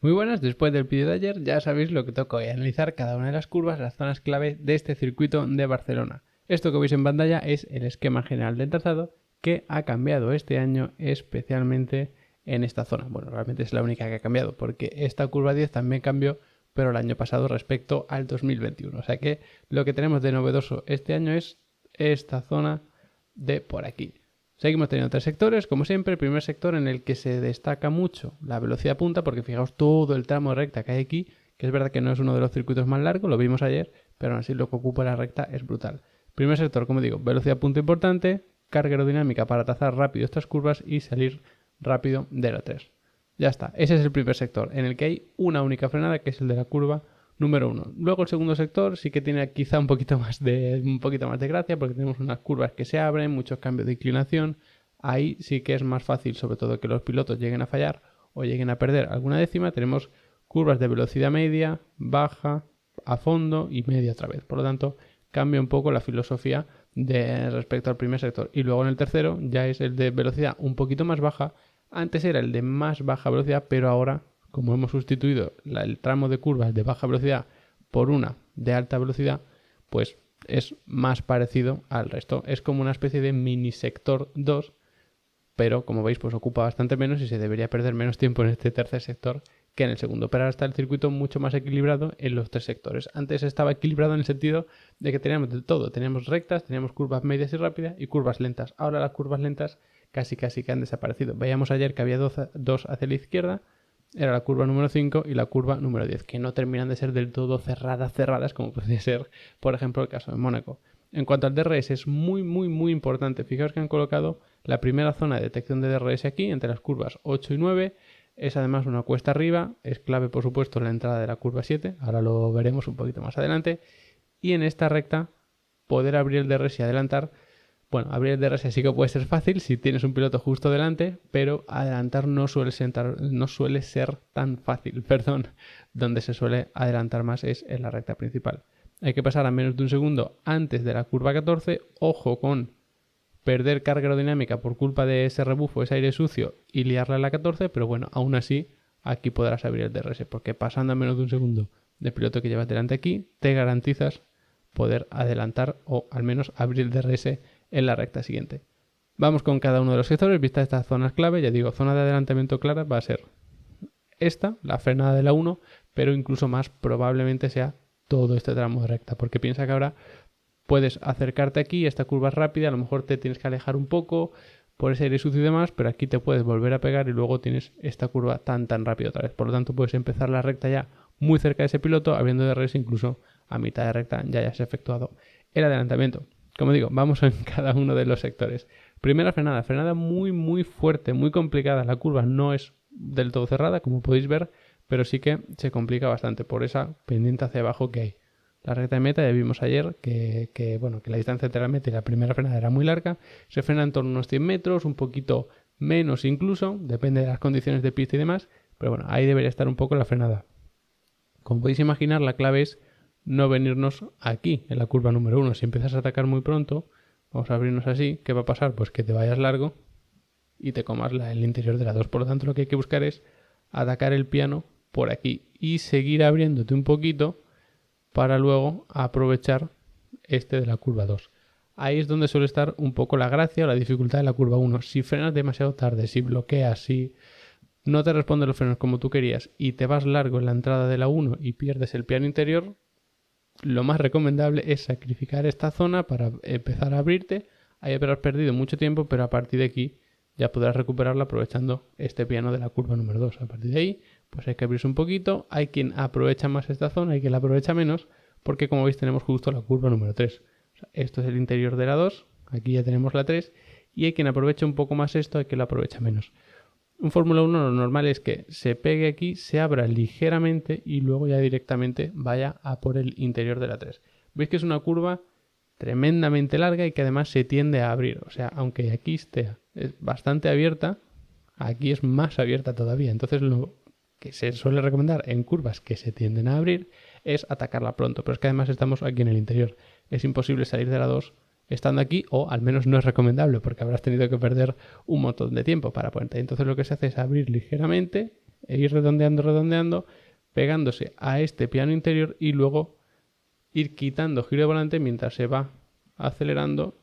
Muy buenas, después del vídeo de ayer ya sabéis lo que toca hoy, analizar cada una de las curvas, las zonas clave de este circuito de Barcelona. Esto que veis en pantalla es el esquema general del trazado que ha cambiado este año especialmente en esta zona. Bueno, realmente es la única que ha cambiado porque esta curva 10 también cambió, pero el año pasado respecto al 2021. O sea que lo que tenemos de novedoso este año es esta zona de por aquí. Seguimos teniendo tres sectores, como siempre. El primer sector en el que se destaca mucho la velocidad punta, porque fijaos todo el tramo de recta que hay aquí, que es verdad que no es uno de los circuitos más largos, lo vimos ayer, pero aún así lo que ocupa la recta es brutal. Primer sector, como digo, velocidad punta importante, carga aerodinámica para trazar rápido estas curvas y salir rápido de la 3. Ya está, ese es el primer sector, en el que hay una única frenada, que es el de la curva número 1. Luego el segundo sector sí que tiene quizá un poquito más de gracia, porque tenemos unas curvas que se abren, muchos cambios de inclinación. Ahí sí que es más fácil, sobre todo, que los pilotos lleguen a fallar o lleguen a perder alguna décima. Tenemos curvas de velocidad media, baja, a fondo y media otra vez. Por lo tanto, cambia un poco la filosofía de respecto al primer sector. Y luego en el tercero ya es el de velocidad un poquito más baja. Antes era el de más baja velocidad, pero ahora, como hemos sustituido el tramo de curvas de baja velocidad por una de alta velocidad, pues es más parecido al resto. Es como una especie de mini sector 2, pero como veis pues ocupa bastante menos y se debería perder menos tiempo en este tercer sector que en el segundo. Pero ahora está el circuito mucho más equilibrado en los tres sectores. Antes estaba equilibrado en el sentido de que teníamos de todo. Teníamos rectas, teníamos curvas medias y rápidas y curvas lentas. Ahora las curvas lentas casi que han desaparecido. Veíamos ayer que había dos hacia la izquierda. Era la curva número 5 y la curva número 10, que no terminan de ser del todo cerradas, como puede ser, por ejemplo, el caso de Mónaco. En cuanto al DRS, es muy importante. Fijaos que han colocado la primera zona de detección de DRS aquí, entre las curvas 8 y 9. Es además una cuesta arriba. Es clave, por supuesto, la entrada de la curva 7. Ahora lo veremos un poquito más adelante. Y en esta recta, poder abrir el DRS y adelantar. Bueno, abrir el DRS sí que puede ser fácil si tienes un piloto justo delante, pero adelantar no suele ser tan fácil. Donde se suele adelantar más es en la recta principal. Hay que pasar a menos de un segundo antes de la curva 14. Ojo con perder carga aerodinámica por culpa de ese rebufo, ese aire sucio y liarla en la 14, pero bueno, aún así aquí podrás abrir el DRS, porque pasando a menos de un segundo del piloto que llevas delante aquí, te garantizas poder adelantar o al menos abrir el DRS en la recta siguiente. Vamos con cada uno de los sectores, vista estas zonas clave. Ya digo, zona de adelantamiento clara va a ser esta, la frenada de la 1, pero incluso más probablemente sea todo este tramo de recta, porque piensa que ahora puedes acercarte aquí, esta curva es rápida, a lo mejor te tienes que alejar un poco por ese aire sucio y demás, pero aquí te puedes volver a pegar y luego tienes esta curva tan rápido otra vez. Por lo tanto, puedes empezar la recta ya muy cerca de ese piloto, habiendo DRS incluso a mitad de recta ya hayas efectuado el adelantamiento. Como digo, vamos en cada uno de los sectores. Primera frenada muy fuerte, muy complicada. La curva no es del todo cerrada, como podéis ver, pero sí que se complica bastante por esa pendiente hacia abajo que hay. La recta de meta ya vimos ayer que la distancia entre la meta y la primera frenada era muy larga. Se frena en torno a unos 100 metros, un poquito menos incluso, depende de las condiciones de pista y demás, pero bueno, ahí debería estar un poco la frenada. Como podéis imaginar, la clave es no venirnos aquí, en la curva número 1. Si empiezas a atacar muy pronto, vamos a abrirnos así, ¿qué va a pasar? Pues que te vayas largo y te comas el interior de la 2. Por lo tanto, lo que hay que buscar es atacar el piano por aquí y seguir abriéndote un poquito para luego aprovechar este de la curva 2. Ahí es donde suele estar un poco la gracia o la dificultad de la curva 1. Si frenas demasiado tarde, si bloqueas, si no te responden los frenos como tú querías y te vas largo en la entrada de la 1 y pierdes el piano interior, lo más recomendable es sacrificar esta zona para empezar a abrirte. Ahí habrás perdido mucho tiempo, pero a partir de aquí ya podrás recuperarla aprovechando este piano de la curva número 2. A partir de ahí, pues hay que abrirse un poquito. Hay quien aprovecha más esta zona, hay quien la aprovecha menos, porque como veis tenemos justo la curva número 3. O sea, esto es el interior de la 2, aquí ya tenemos la 3, y hay quien aprovecha un poco más esto, hay quien la aprovecha menos. Un Fórmula 1 lo normal es que se pegue aquí, se abra ligeramente y luego ya directamente vaya a por el interior de la 3. Veis que es una curva tremendamente larga y que además se tiende a abrir. O sea, aunque aquí esté bastante abierta, aquí es más abierta todavía. Entonces lo que se suele recomendar en curvas que se tienden a abrir es atacarla pronto. Pero es que además estamos aquí en el interior. Es imposible salir de la 2 estando aquí, o al menos no es recomendable porque habrás tenido que perder un montón de tiempo para ponerte. Entonces lo que se hace es abrir ligeramente e ir redondeando, pegándose a este piano interior y luego ir quitando giro de volante mientras se va acelerando,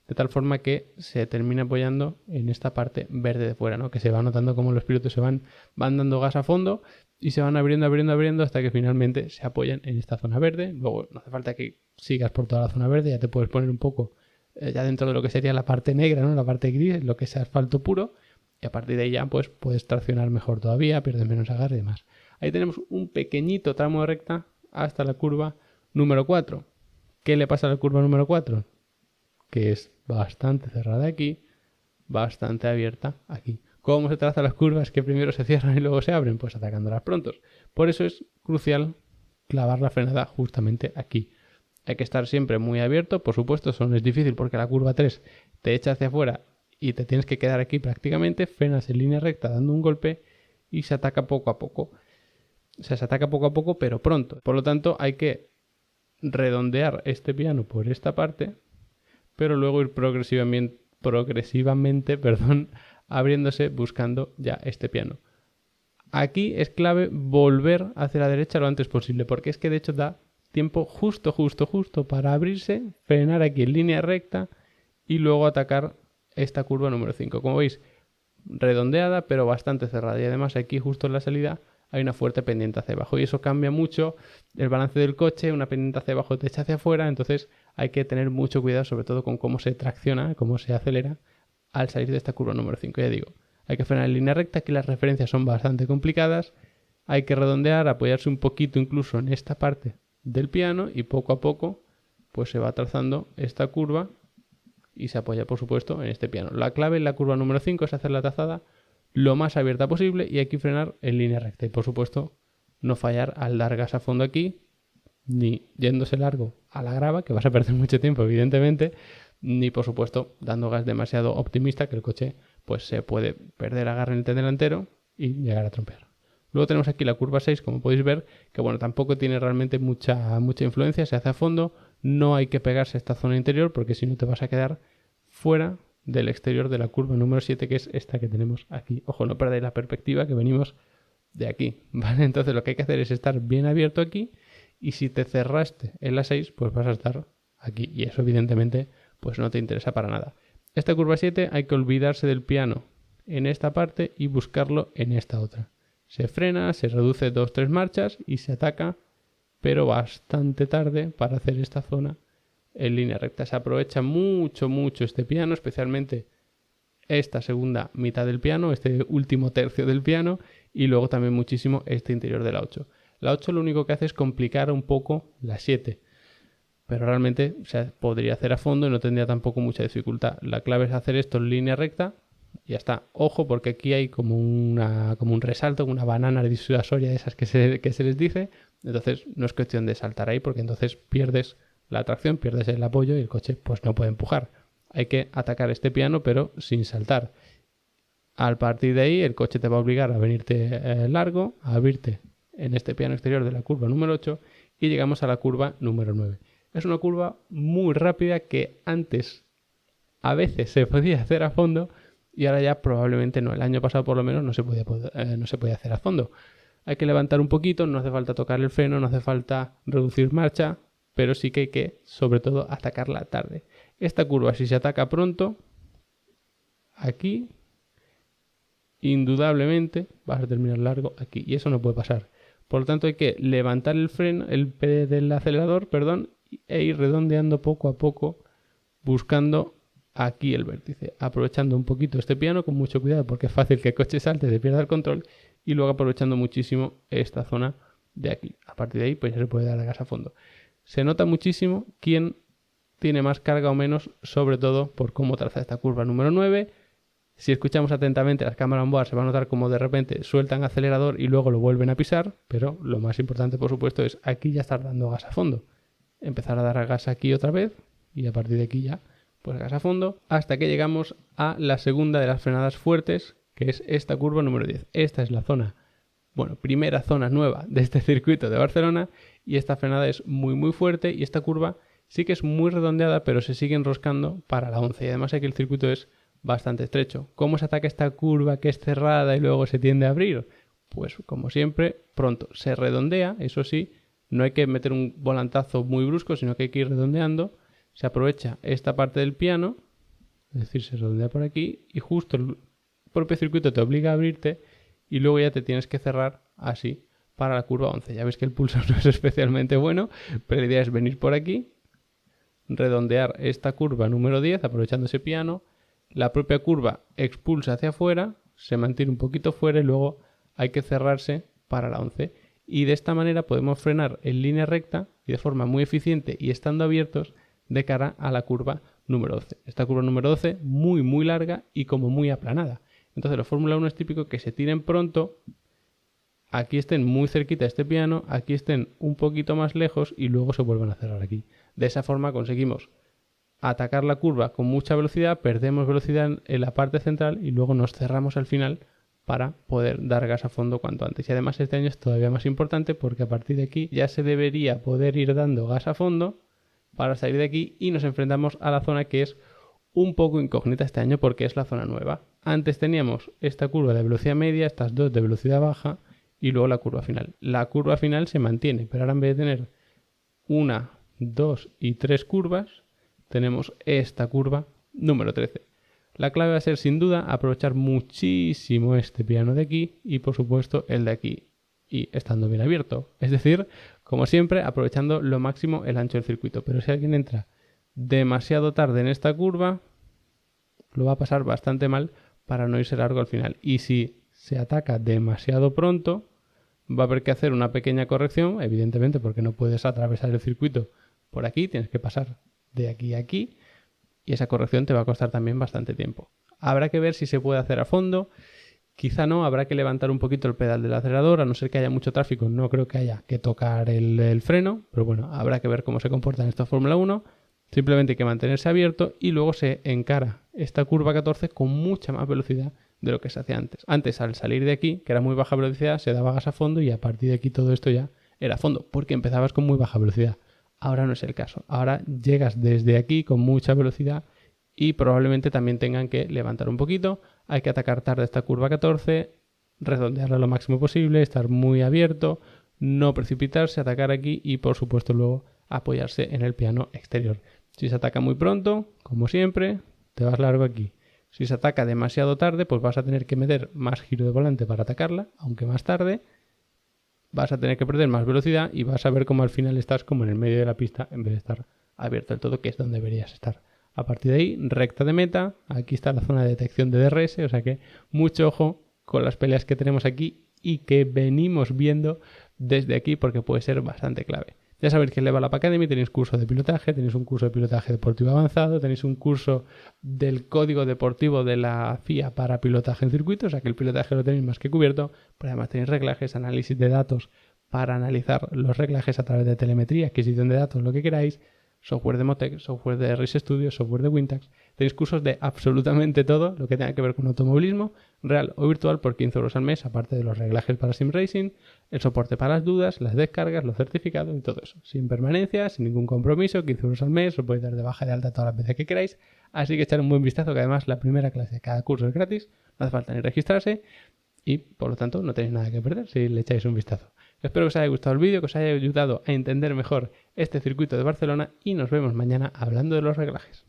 de tal forma que se termina apoyando en esta parte verde de fuera, ¿no? Que se va notando como los pilotos se van dando gas a fondo y se van abriendo hasta que finalmente se apoyan en esta zona verde. Luego no hace falta que sigas por toda la zona verde, ya te puedes poner un poco ya dentro de lo que sería la parte negra, ¿no? La parte gris, lo que es asfalto puro, y a partir de ahí ya pues puedes traccionar mejor todavía, pierdes menos agarre y demás. Ahí tenemos un pequeñito tramo de recta hasta la curva número 4. ¿Qué le pasa a la curva número 4? Que es bastante cerrada aquí, bastante abierta aquí. ¿Cómo se trazan las curvas que primero se cierran y luego se abren? Pues atacándolas prontos. Por eso es crucial clavar la frenada justamente aquí. Hay que estar siempre muy abierto, por supuesto, eso no es difícil porque la curva 3 te echa hacia afuera y te tienes que quedar aquí prácticamente, frenas en línea recta dando un golpe y se ataca poco a poco. O sea, se ataca poco a poco, pero pronto. Por lo tanto, hay que redondear este piano por esta parte, pero luego ir progresivamente, abriéndose buscando ya este piano. Aquí es clave volver hacia la derecha lo antes posible, porque es que de hecho da tiempo justo para abrirse, frenar aquí en línea recta y luego atacar esta curva número 5. Como veis, redondeada pero bastante cerrada, y además aquí justo en la salida hay una fuerte pendiente hacia abajo y eso cambia mucho el balance del coche. Una pendiente hacia abajo te echa hacia afuera, entonces hay que tener mucho cuidado sobre todo con cómo se tracciona, cómo se acelera al salir de esta curva número 5. Ya digo, hay que frenar en línea recta, aquí las referencias son bastante complicadas, hay que redondear, apoyarse un poquito incluso en esta parte del piano y poco a poco pues se va trazando esta curva y se apoya por supuesto en este piano. La clave en la curva número 5 es hacer la trazada lo más abierta posible y aquí frenar en línea recta y por supuesto no fallar al dar gas a fondo aquí, ni yéndose largo a la grava, que vas a perder mucho tiempo evidentemente, ni por supuesto dando gas demasiado optimista, que el coche pues se puede perder agarre en el tren delantero y llegar a trompear. Luego tenemos aquí la curva 6, como podéis ver, que bueno, tampoco tiene realmente mucha influencia, se hace a fondo, no hay que pegarse a esta zona interior porque si no te vas a quedar fuera del exterior de la curva número 7, que es esta que tenemos aquí. Ojo, no perdáis la perspectiva que venimos de aquí, ¿vale? Entonces lo que hay que hacer es estar bien abierto aquí y si te cerraste en la 6, pues vas a estar aquí y eso evidentemente pues no te interesa para nada. Esta curva 7 hay que olvidarse del piano en esta parte y buscarlo en esta otra. Se frena, se reduce 2-3 marchas y se ataca, pero bastante tarde para hacer esta zona en línea recta. Se aprovecha mucho este piano, especialmente esta segunda mitad del piano, este último tercio del piano, y luego también muchísimo este interior de la 8. La 8 lo único que hace es complicar un poco la 7, pero realmente se podría hacer a fondo y no tendría tampoco mucha dificultad. La clave es hacer esto en línea recta y ya está. Ojo, porque aquí hay como un resalto, una banana disuasoria de esas que se les dice. Entonces no es cuestión de saltar ahí porque entonces pierdes la tracción, pierdes el apoyo y el coche pues no puede empujar. Hay que atacar este piano pero sin saltar. Al partir de ahí el coche te va a obligar a venirte largo, a abrirte en este piano exterior de la curva número 8 y llegamos a la curva número 9. Es una curva muy rápida que antes a veces se podía hacer a fondo y ahora ya probablemente no. El año pasado por lo menos no se podía hacer a fondo. Hay que levantar un poquito, no hace falta tocar el freno, no hace falta reducir marcha, pero sí que hay que, sobre todo, atacarla tarde. Esta curva, si se ataca pronto, aquí, indudablemente vas a terminar largo aquí y eso no puede pasar. Por lo tanto, hay que levantar el freno, el pie del acelerador, e ir redondeando poco a poco, buscando aquí el vértice, aprovechando un poquito este piano con mucho cuidado porque es fácil que el coche salte, se pierda el control y luego aprovechando muchísimo esta zona de aquí. A partir de ahí pues ya se puede dar gas a fondo. Se nota muchísimo quién tiene más carga o menos, sobre todo por cómo traza esta curva número 9. Si escuchamos atentamente las cámaras on board se va a notar como de repente sueltan acelerador y luego lo vuelven a pisar, pero lo más importante por supuesto es aquí ya estar dando gas a fondo. Empezar a dar gas aquí otra vez y a partir de aquí ya pues gas a fondo hasta que llegamos a la segunda de las frenadas fuertes, que es esta curva número 10. Esta es la zona, primera zona nueva de este circuito de Barcelona y esta frenada es muy fuerte y esta curva sí que es muy redondeada pero se sigue enroscando para la 11 y además aquí el circuito es bastante estrecho. ¿Cómo se ataca esta curva que es cerrada y luego se tiende a abrir? pues como siempre, pronto. Se redondea, eso sí, no hay que meter un volantazo muy brusco, sino que hay que ir redondeando. Se aprovecha esta parte del piano, es decir, se redondea por aquí y justo el propio circuito te obliga a abrirte y luego ya te tienes que cerrar así para la curva 11. Ya ves que el pulso no es especialmente bueno, pero la idea es venir por aquí, redondear esta curva número 10 aprovechando ese piano. La propia curva expulsa hacia afuera, se mantiene un poquito fuera y luego hay que cerrarse para la 11. Y de esta manera podemos frenar en línea recta y de forma muy eficiente y estando abiertos de cara a la curva número 12. Esta curva número 12 muy larga y como muy aplanada. Entonces la Fórmula 1 es típico que se tiren pronto, aquí estén muy cerquita de este piano, aquí estén un poquito más lejos y luego se vuelvan a cerrar aquí. De esa forma conseguimos atacar la curva con mucha velocidad, perdemos velocidad en la parte central y luego nos cerramos al final para poder dar gas a fondo cuanto antes. Y además este año es todavía más importante porque a partir de aquí ya se debería poder ir dando gas a fondo para salir de aquí y nos enfrentamos a la zona que es un poco incógnita este año porque es la zona nueva. Antes teníamos esta curva de velocidad media, estas dos de velocidad baja y luego la curva final. La curva final se mantiene, pero ahora en vez de tener 1, 2 y 3 curvas, tenemos esta curva número 13. La clave va a ser sin duda aprovechar muchísimo este piano de aquí y por supuesto el de aquí y estando bien abierto. Es decir, como siempre, aprovechando lo máximo el ancho del circuito. Pero si alguien entra demasiado tarde en esta curva, lo va a pasar bastante mal para no irse largo al final. Y si se ataca demasiado pronto, va a haber que hacer una pequeña corrección, evidentemente porque no puedes atravesar el circuito por aquí, tienes que pasar de aquí a aquí y esa corrección te va a costar también bastante tiempo. Habrá que ver si se puede hacer a fondo, quizá no, habrá que levantar un poquito el pedal del acelerador, a no ser que haya mucho tráfico, no creo que haya que tocar el freno, pero bueno, habrá que ver cómo se comporta en esta Fórmula 1. Simplemente hay que mantenerse abierto y luego se encara esta curva 14 con mucha más velocidad de lo que se hacía antes. Antes, al salir de aquí, que era muy baja velocidad, se daba gas a fondo y a partir de aquí todo esto ya era a fondo, porque empezabas con muy baja velocidad. Ahora no es el caso. Ahora llegas desde aquí con mucha velocidad y probablemente también tengan que levantar un poquito. Hay que atacar tarde esta curva 14, redondearla lo máximo posible, estar muy abierto, no precipitarse, atacar aquí y por supuesto luego apoyarse en el piano exterior. Si se ataca muy pronto, como siempre, te vas largo aquí. Si se ataca demasiado tarde, pues vas a tener que meter más giro de volante para atacarla, aunque más tarde vas a tener que perder más velocidad y vas a ver cómo al final estás como en el medio de la pista en vez de estar abierto del todo, que es donde deberías estar. A partir de ahí, recta de meta, aquí está la zona de detección de DRS, o sea que mucho ojo con las peleas que tenemos aquí y que venimos viendo desde aquí porque puede ser bastante clave. Ya sabéis que en Level Up Academy tenéis curso de pilotaje, tenéis un curso de pilotaje deportivo avanzado, tenéis un curso del código deportivo de la FIA para pilotaje en circuito, o sea que el pilotaje lo tenéis más que cubierto, pero además tenéis reglajes, análisis de datos para analizar los reglajes a través de telemetría, adquisición de datos, lo que queráis, software de Motec, software de Race Studio, software de Wintax. Tenéis cursos de absolutamente todo lo que tenga que ver con automovilismo, real o virtual, por 15 euros al mes, aparte de los reglajes para Sim Racing, el soporte para las dudas, las descargas, los certificados y todo eso. Sin permanencia, sin ningún compromiso, 15 euros al mes, os podéis dar de baja y de alta todas las veces que queráis. Así que echar un buen vistazo, que además la primera clase de cada curso es gratis, no hace falta ni registrarse y por lo tanto no tenéis nada que perder si le echáis un vistazo. Espero que os haya gustado el vídeo, que os haya ayudado a entender mejor este circuito de Barcelona y nos vemos mañana hablando de los reglajes.